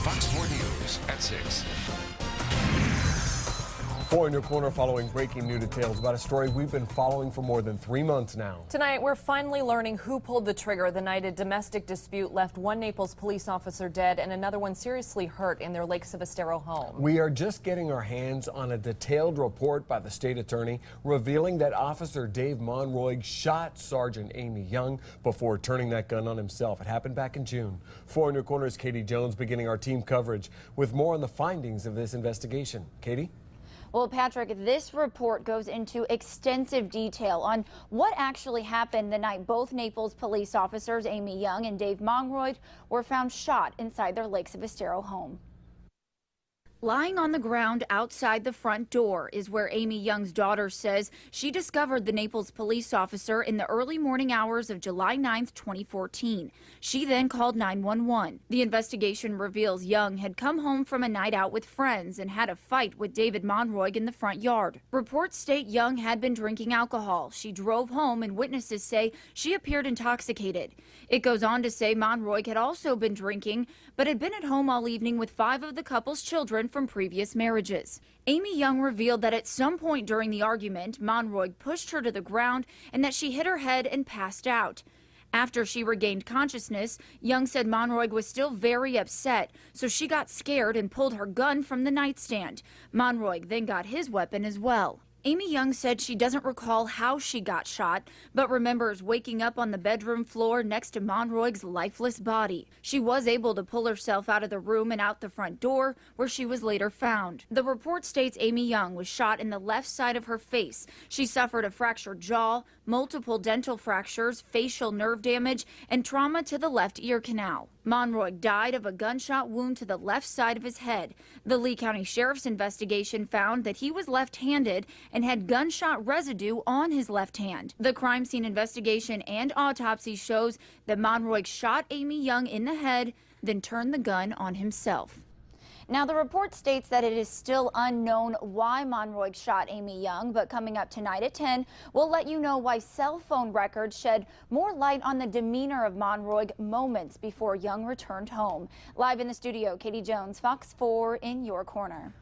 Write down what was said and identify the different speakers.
Speaker 1: Fox 4 News at 6.
Speaker 2: 4 in your corner following breaking new details about a story we've been following for more than 3 months now.
Speaker 3: Tonight, we're finally learning who pulled the trigger the night a domestic dispute left one Naples police officer dead and another one seriously hurt in their Lake Sevastero home.
Speaker 2: We are just getting our hands on a detailed report by the state attorney revealing that Officer Dave Monroy shot Sergeant Amy Young before turning that gun on himself. It happened back in June. 4 in your corner is Katie Jones beginning our team coverage with more on the findings of this investigation. Katie?
Speaker 4: Well, Patrick, this report goes into extensive detail on what actually happened the night both Naples police officers, Amy Young and Dave Monroy, were found shot inside their Lake Sevastero home. Lying on the ground outside the front door is where Amy Young's daughter says she discovered the Naples police officer in the early morning hours of July 9th, 2014. She then called 911. The investigation reveals Young had come home from a night out with friends and had a fight with David Monroy in the front yard. Reports state Young had been drinking alcohol. She drove home and witnesses say she appeared intoxicated. It goes on to say Monroy had also been drinking, but had been at home all evening with 5 of the couple's children from previous marriages. Amy Young revealed that at some point during the argument, Monroy pushed her to the ground and that she hit her head and passed out. After she regained consciousness, Young said Monroy was still very upset, so she got scared and pulled her gun from the nightstand. Monroy then got his weapon as well. Amy Young said she doesn't recall how she got shot, but remembers waking up on the bedroom floor next to Monroy's lifeless body. She was able to pull herself out of the room and out the front door, where she was later found. The report states Amy Young was shot in the left side of her face. She suffered a fractured jaw, multiple dental fractures, facial nerve damage, and trauma to the left ear canal. Monroy died of a gunshot wound to the left side of his head. The Lee County Sheriff's investigation found that he was left-handed and had gunshot residue on his left hand. The crime scene investigation and autopsy shows that Monroy shot Amy Young in the head, then turned the gun on himself. Now, the report states that it is still unknown why Monroy shot Amy Young, but coming up tonight at 10, we'll let you know why cell phone records shed more light on the demeanor of Monroy moments before Young returned home. Live in the studio, Katie Jones, Fox 4 in your corner.